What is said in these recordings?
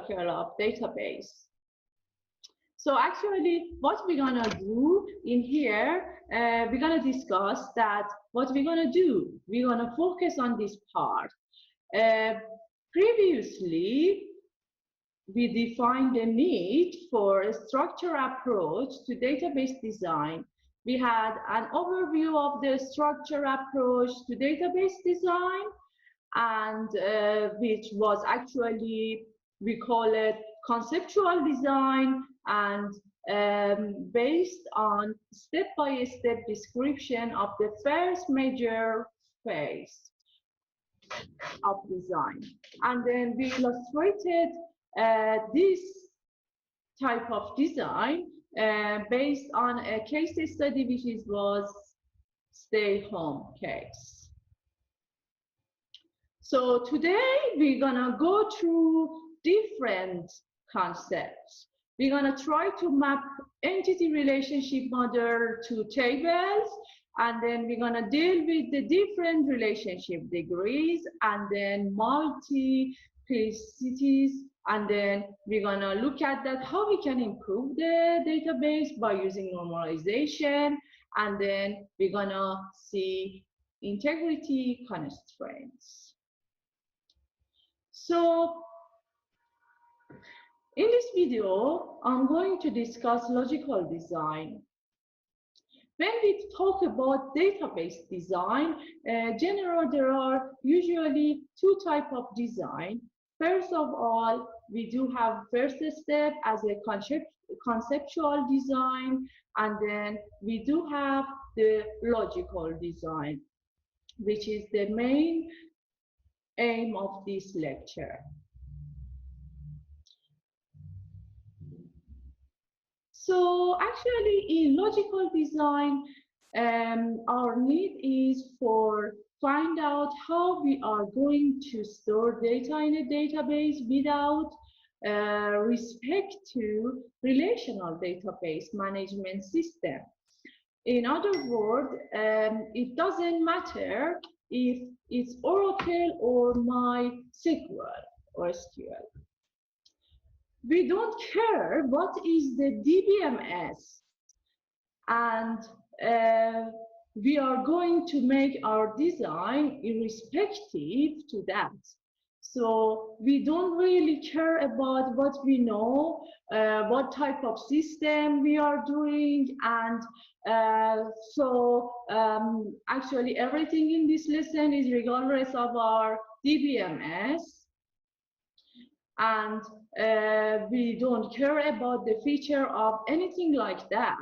hierarchical of database. So actually, what we're gonna do in here, we're gonna discuss that what we're gonna do. We're gonna focus on this part. Previously, we defined the need for a structured approach to database design. We had an overview of the structured approach to database design, and which was actually, we call it conceptual design, and based on step-by-step description of the first major phase of design. And then we illustrated this type of design based on a case study which was stay home case. So today we're gonna go through different concepts. We're gonna try to map entity relationship model to tables, and then we're gonna deal with the different relationship degrees, and then multiplicities, and then we're gonna look at that how we can improve the database by using normalization, and then we're gonna see integrity constraints. So in this video, I'm going to discuss logical design. When we talk about database design, generally there are usually two types of design. First of all, we do have first step as a conceptual design, and then we do have the logical design, which is the main aim of this lecture. So actually in logical design, our need is for find out how we are going to store data in a database without respect to relational database management system. In other words, it doesn't matter if it's Oracle or MySQL or SQL. We don't care what is the DBMS, and we are going to make our design irrespective to that. So we don't really care about what we know, what type of system we are doing, and actually everything in this lesson is regardless of our DBMS. And we don't care about the feature of anything like that.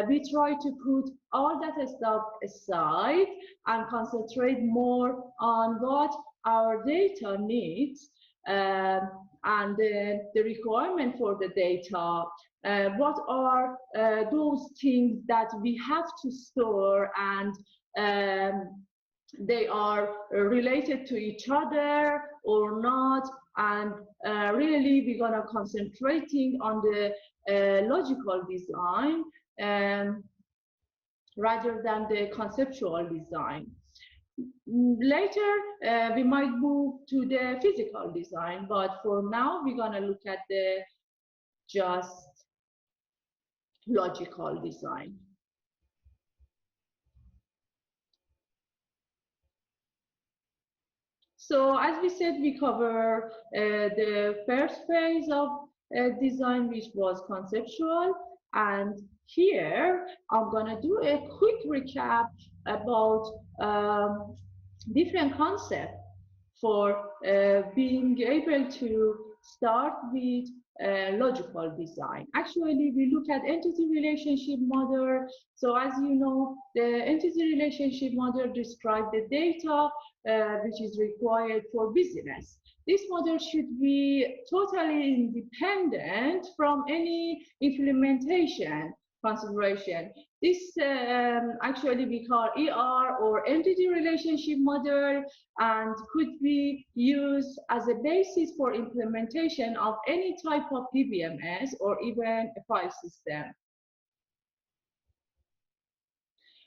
We try to put all that stuff aside and concentrate more on what our data needs, and the requirement for the data. What are those things that we have to store, and they are related to each other or not, and really we're gonna concentrating on the logical design rather than the conceptual design. Later we might move to the physical design, but for now we're gonna look at the just logical design. So as we said, we cover the first phase of design, which was conceptual. And here I'm gonna do a quick recap about different concepts for being able to start with logical design. Actually, we look at entity relationship model. So as you know, the entity relationship model describes the data which is required for business. This model should be totally independent from any implementation consideration. This actually we call ER or entity relationship model, and could be used as a basis for implementation of any type of DBMS or even a file system.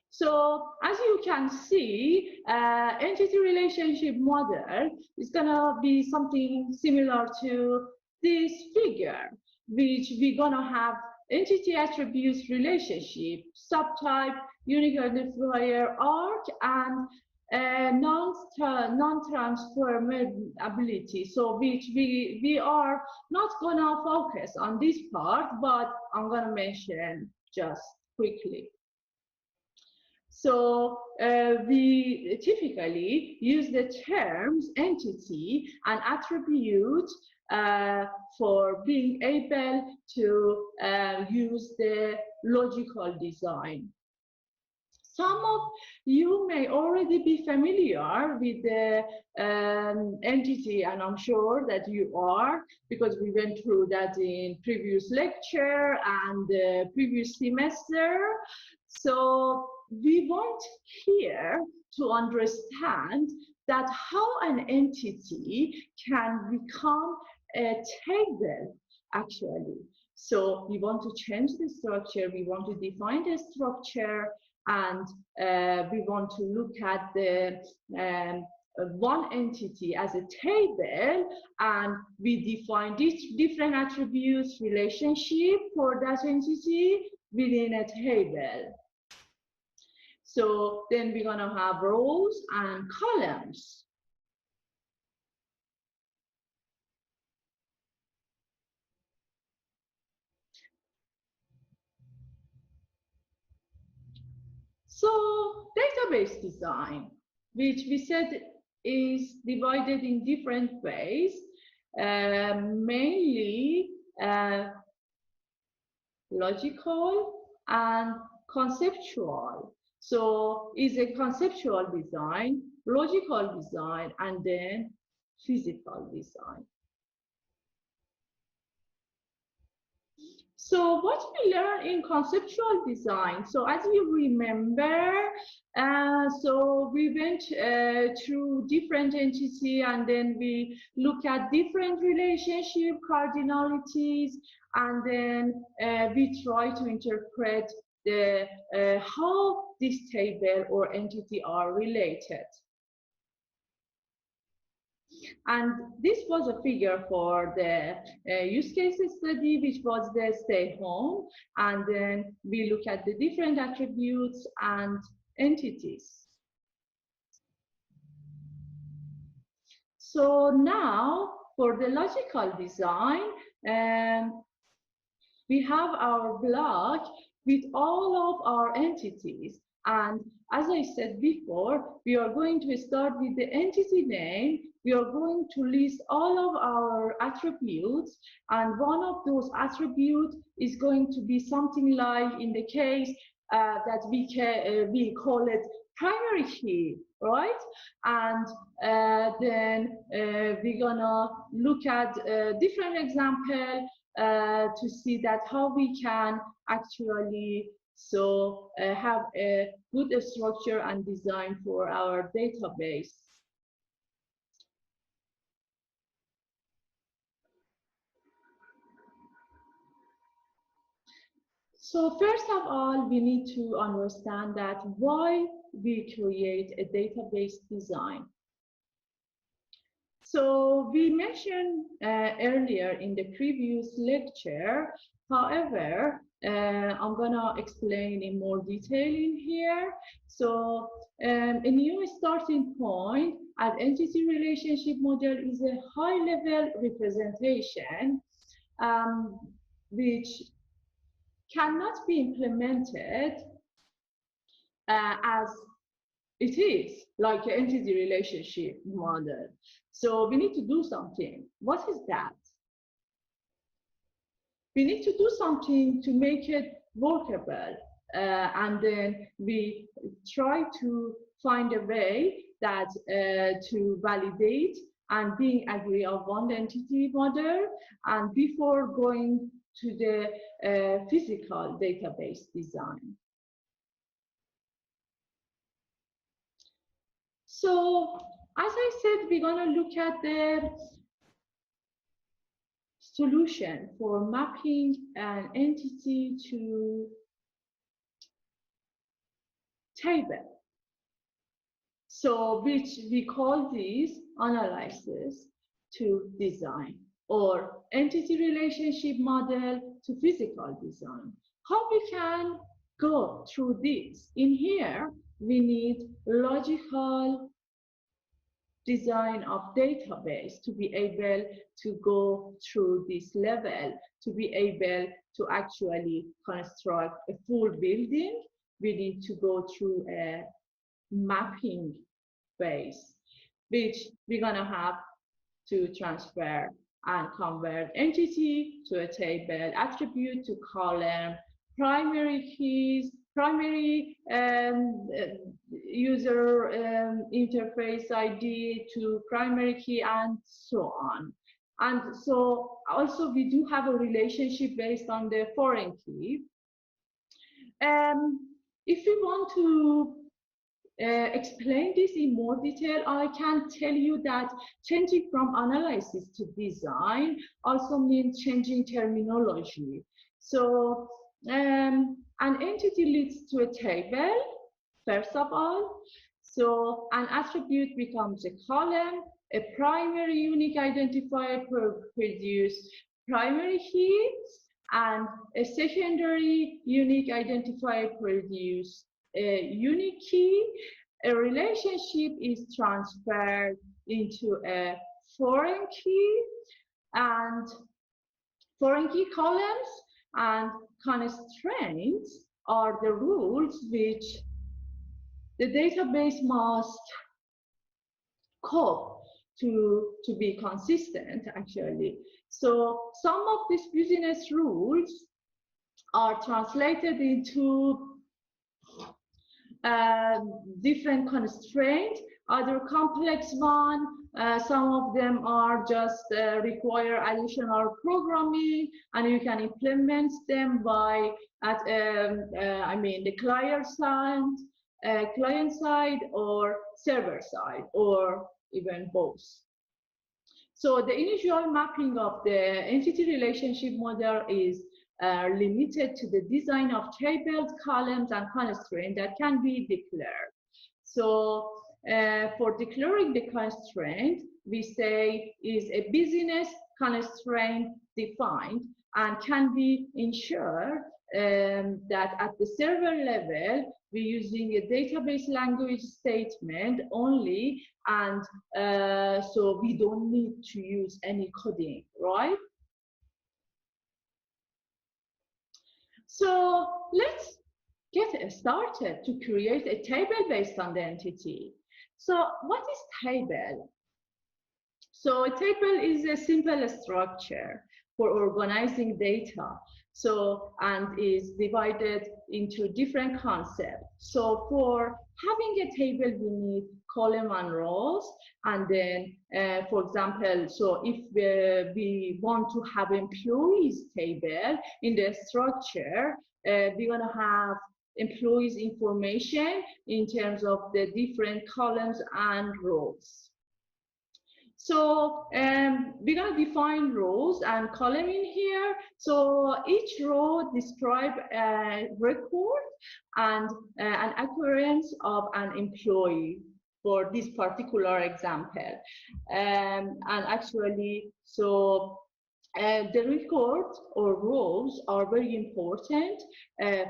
So as you can see, entity relationship model is gonna be something similar to this figure, which we're gonna have entity attributes relationship, subtype, unique identifier, arc, and non-transferability. So which we are not gonna focus on this part, but I'm gonna mention just quickly. So we typically use the terms entity and attribute for being able to use the logical design. Some of you may already be familiar with the entity, and I'm sure that you are, because we went through that in previous lecture and the previous semester. So we want here to understand that how an entity can become a table, actually. So we want to change the structure, we want to define the structure, and we want to look at the one entity as a table, and we define these different attributes, relationship for that entity within a table. So then we're gonna have rows and columns. So database design, which we said is divided in different ways, mainly logical and conceptual. So is a conceptual design, logical design, and then physical design. So what we learn in conceptual design, so as you remember, so we went through different entity, and then we look at different relationship cardinalities, and then we try to interpret the how this table or entity are related. And this was a figure for the use case study, which was the stay home. And then we look at the different attributes and entities. So now for the logical design, we have our block with all of our entities. And as I said before, we are going to start with the entity name. We are going to list all of our attributes, and one of those attributes is going to be something like, in the case that we call it primary key, right? And then we're gonna look at different example to see that how we can actually have a good structure and design for our database. So first of all, we need to understand that why we create a database design. So we mentioned earlier in the previous lecture, however, I'm gonna explain in more detail in here. So a new starting point at entity relationship model is a high-level representation which cannot be implemented as it is like an entity relationship model. So we need to do something. What is that? We need to do something to make it workable. And then we try to find a way that to validate and being agree of one entity model, and before going to the physical database design. So as I said, we're gonna look at the solution for mapping an entity to table. So which we call this analysis to design. or entity relationship model to physical design. How we can go through this? In here, we need logical design of database to be able to go through this level, to be able to actually construct a full building. We need to go through a mapping base, which we're gonna have to transfer and convert entity to a table, attribute to column, primary keys, primary user interface ID to primary key, and so on. And so also we do have a relationship based on the foreign key. If we want to explain this in more detail, I can tell you that changing from analysis to design also means changing terminology. So an entity leads to a table, first of all. So an attribute becomes a column, a primary unique identifier produces primary keys, and a secondary unique identifier produces a unique key. A relationship is transferred into a foreign key, and foreign key columns and constraints are the rules which the database must cope to be consistent, actually. So some of these business rules are translated into different constraints, other complex one. Some of them are just require additional programming, and you can implement them by the client side or server side, or even both. So the initial mapping of the entity relationship model is limited to the design of tables, columns, and constraints that can be declared. So for declaring the constraint, we say is a business constraint defined and can be ensured that at the server level, we're using a database language statement only, and so we don't need to use any coding, right? So let's get started to create a table based on the entity. So what is table? So a table is a simple structure for organizing data. So, and is divided into different concepts. So for having a table, we need column and rows. And then, for example, so if we want to have employees table in the structure, we're gonna have employees information in terms of the different columns and rows. So we're going to define rows and column in here. So each row describes a record and an occurrence of an employee for this particular example. And actually, so the records or rows are very important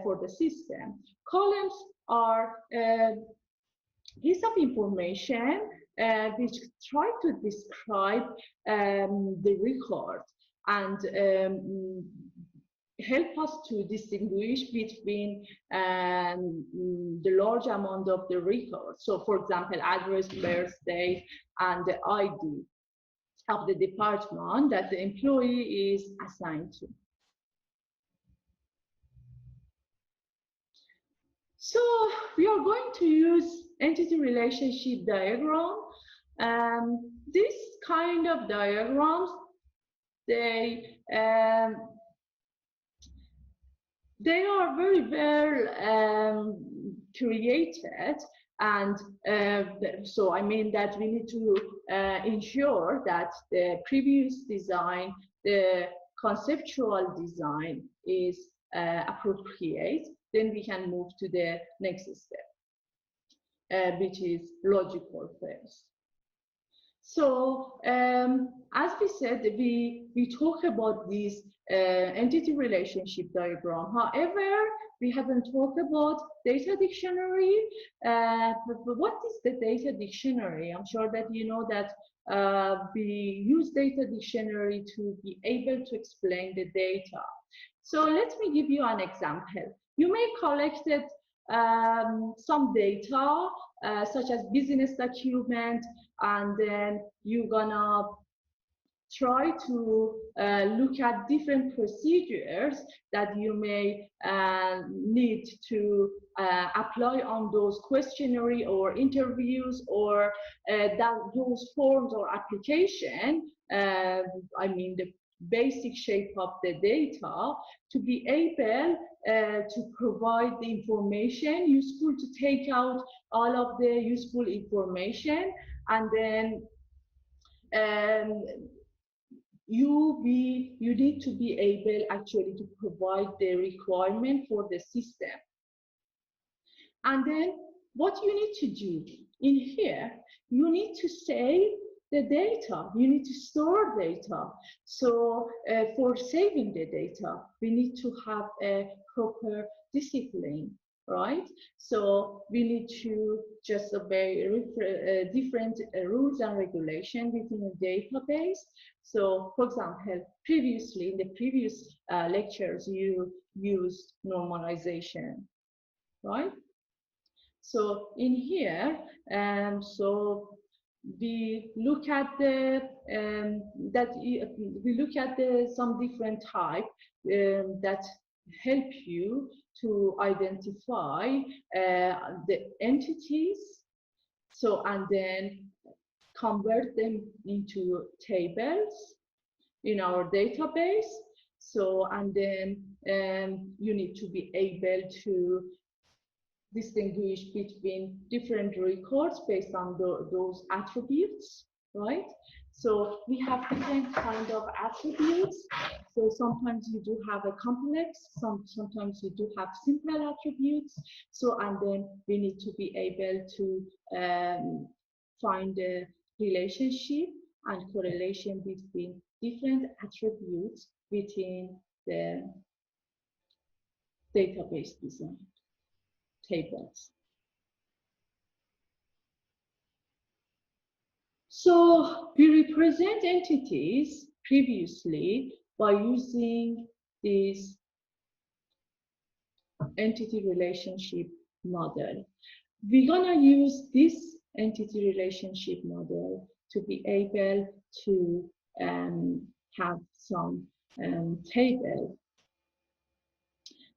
for the system. Columns are piece of information which try to describe the record and help us to distinguish between the large amount of the records. So, for example, address, birth date, and the ID of the department that the employee is assigned to. So we are going to use entity relationship diagram. This kind of diagrams, they are very well created, and so I mean that we need to ensure that the previous design, the conceptual design, is appropriate. Then we can move to the next step, which is logical phase. So as we said, we talk about this entity relationship diagram. However, we haven't talked about data dictionary. But what is the data dictionary? I'm sure that you know that we use data dictionary to be able to explain the data. So let me give you an example. You may collected some data such as business document, and then you're gonna try to look at different procedures that you may need to apply on those questionnaire or interviews, or those forms or application, I mean the basic shape of the data, to be able to provide the information useful, to take out all of the useful information, and then um, you need to be able actually to provide the requirement for the system. And then what you need to do in here, you need to save the data, you need to store data. So for saving the data, we need to have a proper discipline, right? So we need to just obey different rules and regulations within a database. So for example, previously in the previous lectures, you used normalization, right? So in here, so we look at the we look at some different type that help you to identify the entities. So and then convert them into tables in our database. So and then you need to be able to distinguish between different records based on those attributes, right? So we have different kind of attributes. So sometimes you do have a complex, sometimes you do have simple attributes. So and then we need to be able to find a relationship and correlation between different attributes within the database design tables. So we represent entities previously by using this entity relationship model. We're gonna use this entity relationship model to be able to have some table.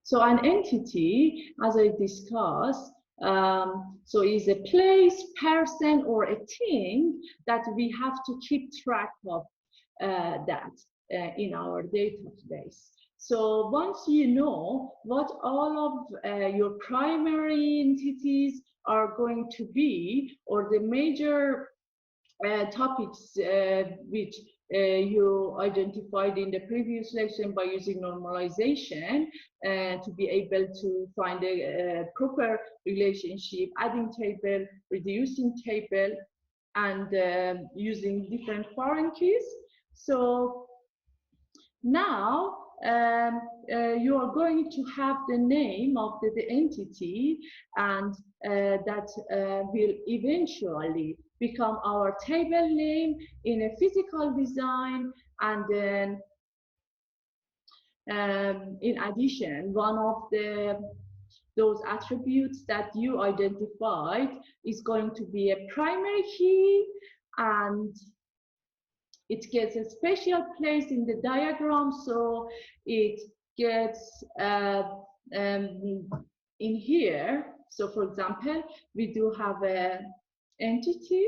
So an entity, as I discussed, so is a place, person, or a thing that we have to keep track of that in our database. So once you know what all of your primary entities are going to be, or the major topics which you identified in the previous lesson by using normalization to be able to find a proper relationship, adding table, reducing table, and using different foreign keys. So now you are going to have the name of the entity, and that will eventually become our table name in a physical design. And then in addition, one of those attributes that you identified is going to be a primary key, and it gets a special place in the diagram, so it gets in here. So for example, we do have a entity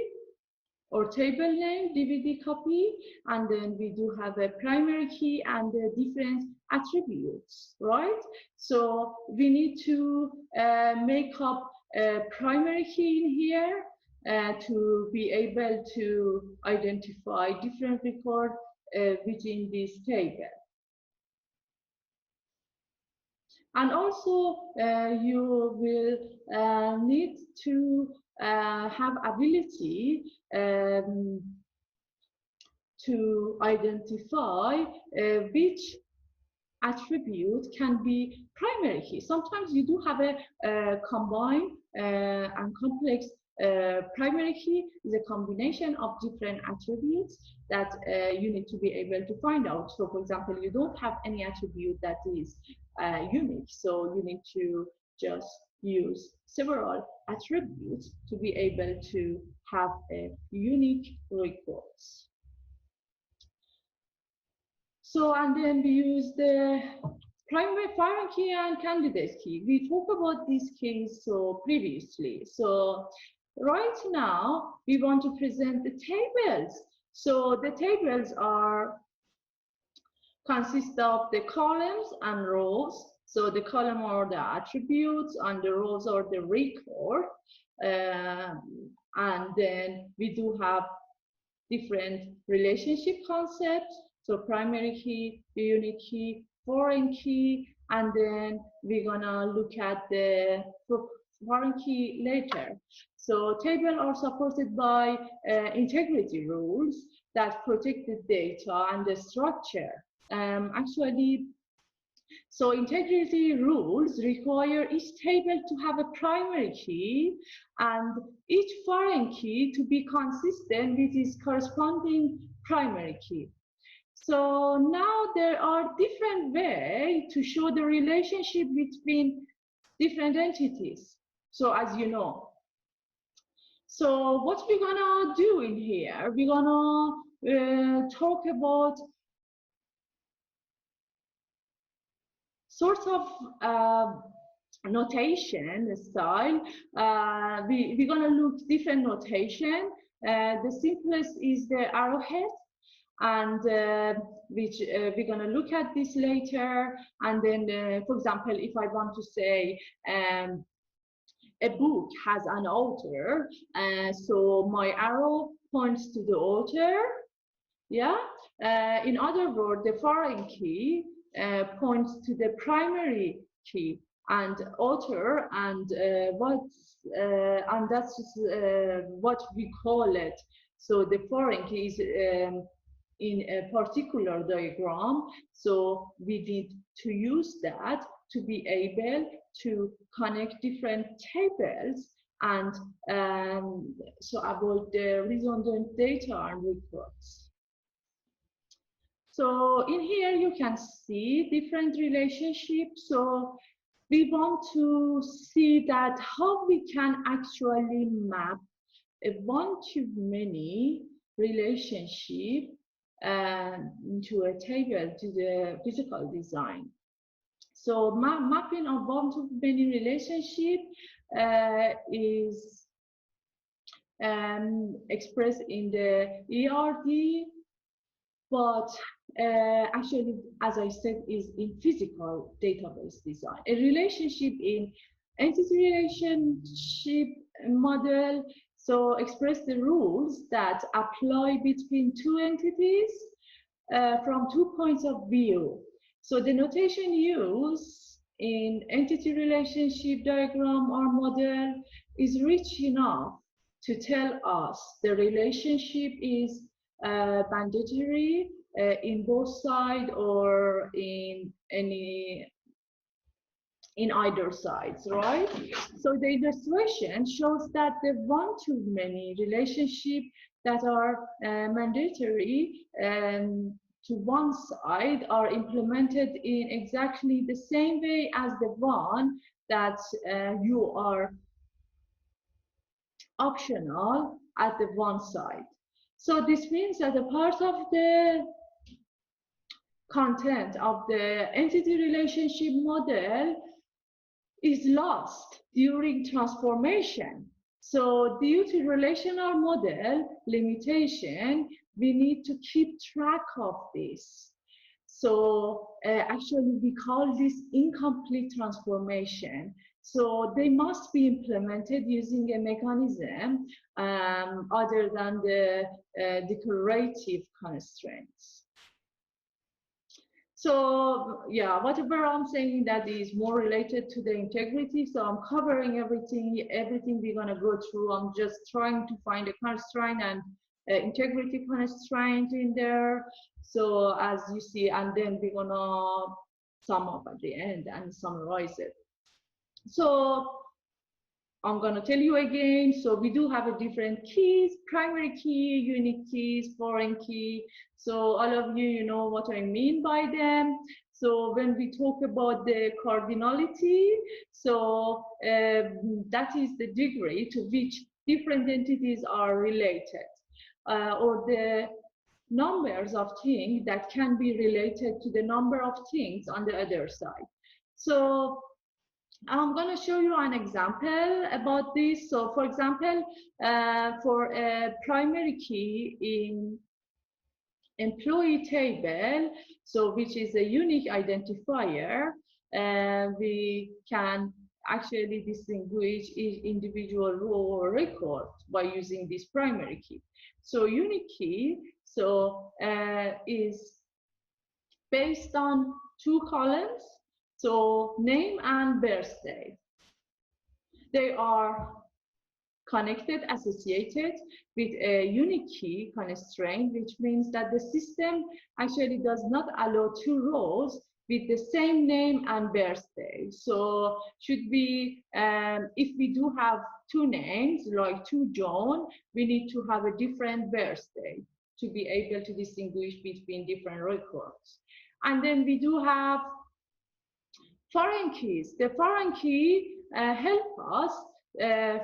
or table name, DVD copy, and then we do have a primary key and different attributes, right? So we need to make up a primary key in here to be able to identify different records within this table. And also you will need to have ability to identify which attribute can be primary key. Sometimes you do have a combined and complex primary key is a combination of different attributes that you need to be able to find out. So for example, you don't have any attribute that is unique. So you need to just use several attributes to be able to have a unique report. So, and then we use the primary foreign key and candidate key. We talked about these keys so previously. So right now, we want to present the tables. So the tables consist of the columns and rows. So the column are the attributes and the rows are the record. And then we do have different relationship concepts. So primary key, unique key, foreign key, and then we're gonna look at the foreign key later. So tables are supported by integrity rules that protect the data and the structure. Actually, so integrity rules require each table to have a primary key and each foreign key to be consistent with its corresponding primary key. So now there are different ways to show the relationship between different entities. So as you know. So what we're gonna do in here, we're gonna talk about sort of notation style. We're gonna look different notation. The simplest is the arrowhead, and which we're gonna look at this later. And then, for example, if I want to say a book has an author, so my arrow points to the author. Yeah. In other words, the foreign key points to the primary key and author, and that's what we call it. So the foreign key is in a particular diagram. So we need to use that to be able to connect different tables and so avoid the redundant data and records. So in here you can see different relationships. So we want to see that how we can actually map a one-to-many relationship into a table to the physical design. So mapping of one-to-many relationship is expressed in the ERD, but actually, as I said, is in physical database design. A relationship in entity relationship model, so express the rules that apply between two entities from 2 points of view. So the notation used in entity relationship diagram or model is rich enough to tell us the relationship is mandatory in both sides or in either sides, right? So the illustration shows that the one-to-many relationship that are mandatory to one side are implemented in exactly the same way as the one that you are optional at the one side. So this means that a part of the content of the entity relationship model is lost during transformation. So due to relational model limitation, we need to keep track of this. So actually we call this incomplete transformation. So they must be implemented using a mechanism other than the declarative constraints. So yeah, whatever I'm saying that is more related to the integrity. So I'm covering everything we're gonna go through. I'm just trying to find a constraint and integrity constraint in there. So as you see, and then we're gonna sum up at the end and summarize it. So I'm going to tell you again. So we do have a different keys: primary key, unique keys, foreign key. So all of you, you know what I mean by them. So when we talk about the cardinality, so that is the degree to which different entities are related, or the numbers of things that can be related to the number of things on the other side. So I'm going to show you an example about this. So for example, for a primary key in employee table, so which is a unique identifier, we can actually distinguish each individual row or record by using this primary key. So unique key is based on two columns, so name and birthday. They are connected, associated with a unique key constraint, which means that the system actually does not allow two rows with the same name and birthday. So should we, if we do have two names, like two John, we need to have a different birthday to be able to distinguish between different records. And then we do have foreign keys. The foreign key help us,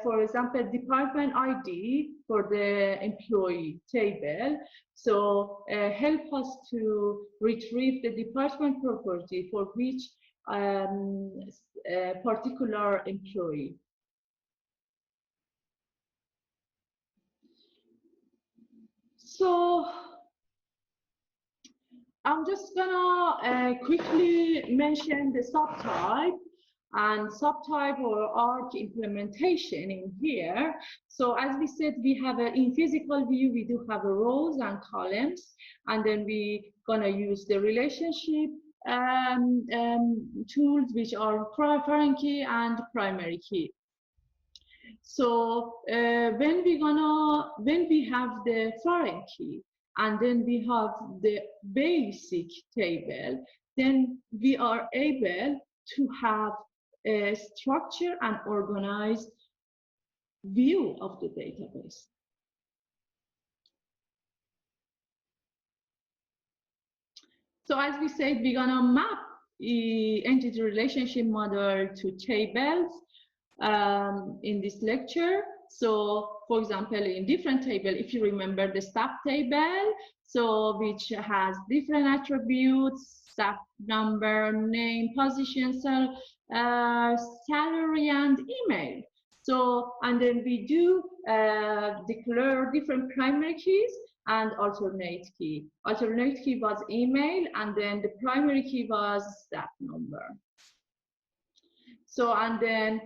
for example, department ID for the employee table. So help us to retrieve the department property for which particular employee. So I'm just gonna quickly mention the subtype and subtype or ARC implementation in here. So as we said, we have in physical view, we do have rows and columns, and then we gonna use the relationship tools, which are foreign key and primary key. So when we have the foreign key, and then we have the basic table, then we are able to have a structure and organized view of the database. So as we said, we're gonna map entity relationship model to tables in this lecture. So for example, in different table, if you remember the staff table, so which has different attributes: staff number, name, position, salary, and email. So, and then we do declare different primary keys and alternate key. Alternate key was email, and then the primary key was staff number. So, and then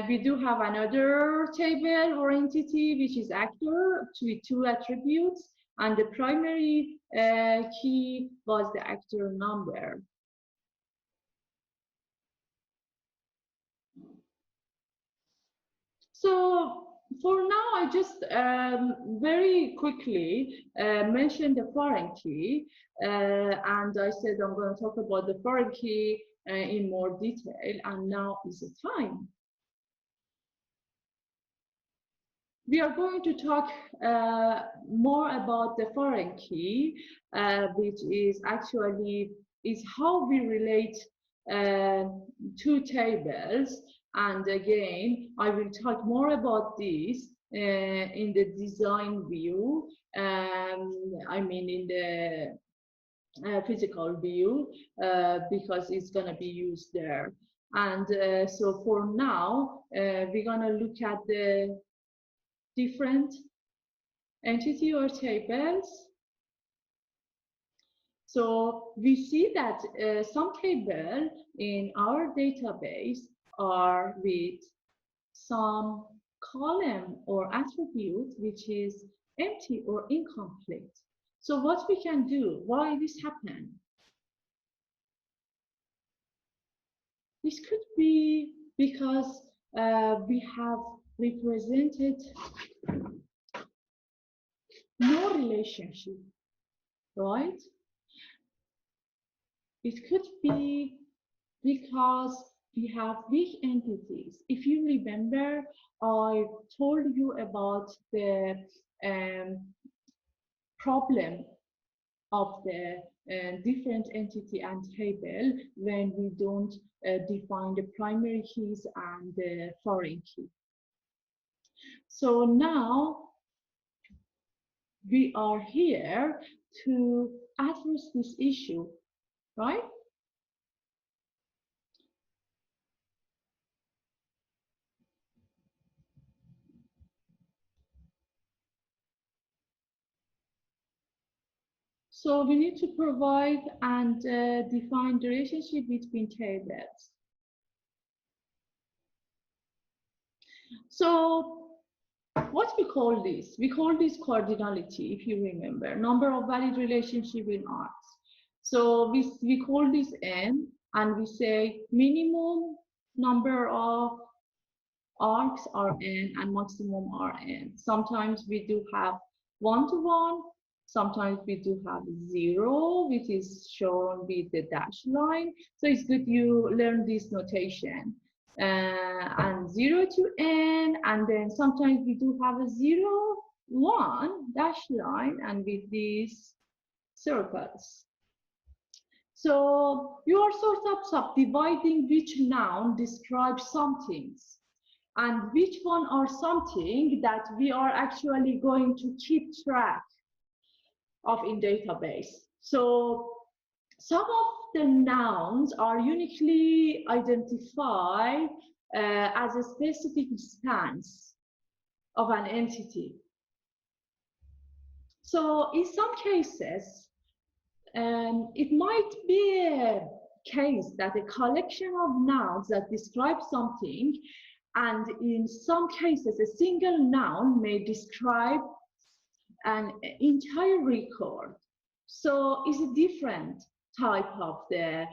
we do have another table or entity, which is actor with two attributes, and the primary key was the actor number. So for now, I just very quickly mentioned the foreign key, and I said I'm going to talk about the foreign key in more detail, and now is the time. We are going to talk more about the foreign key, which is actually how we relate two tables. And again, I will talk more about this in the design view. I mean, in the physical view, because it's going to be used there. And so for now, we're going to look at the different entity or tables. So we see that some tables in our database are with some column or attribute which is empty or incomplete. So what we can do, why this happened? This could be because we have represented no relationship, right? It could be because we have big entities. If you remember, I told you about the problem of the different entity and table when we don't define the primary keys and the foreign key. So now we are here to address this issue, right? So we need to provide and define the relationship between tables. So what we call this? We call this cardinality, if you remember, number of valid relationship in arcs. So we call this n, and we say minimum number of arcs are n and maximum are n. Sometimes we do have one-to-one, sometimes we do have zero, which is shown with the dash line. So it's good you learn this notation. And 0 to n, and then sometimes we do have a 0, 1 dash line, and with these circles. So you are sort of subdividing which noun describes some things, and which one are something that we are actually going to keep track of in database. So some of the nouns are uniquely identified as a specific stance of an entity. So in some cases, it might be a case that a collection of nouns that describe something, and in some cases, a single noun may describe an entire record. So it's a different type of the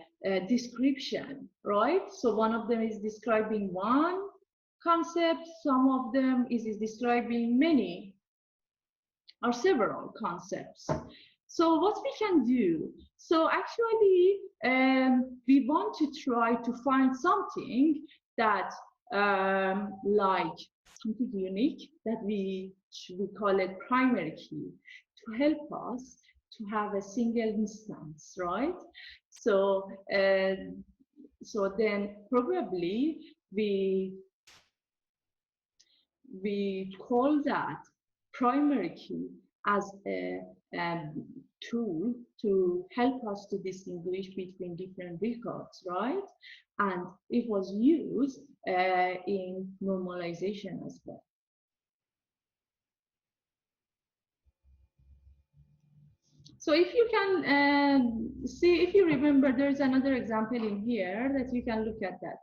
description, right? So one of them is describing one concept, some of them is describing many or several concepts. So what we can do, so actually we want to try to find something that like something unique that we call it primary key to help us to have a single instance, right? So so then probably we call that primary key as a tool to help us to distinguish between different records, right? And it was used in normalization as well. So if you can see, if you remember, there's another example in here that you can look at that,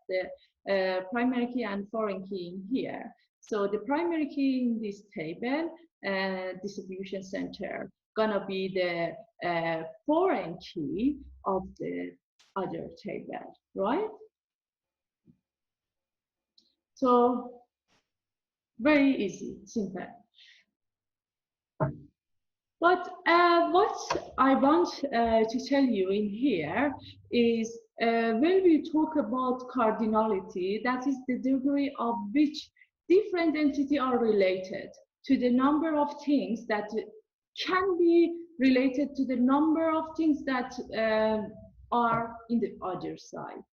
the primary key and foreign key in here. So the primary key in this table, distribution center, gonna be the foreign key of the other table, right? So very easy, simple. But what I want to tell you in here is when we talk about cardinality, that is the degree of which different entities are related to the number of things that can be related to the number of things that are in the other side.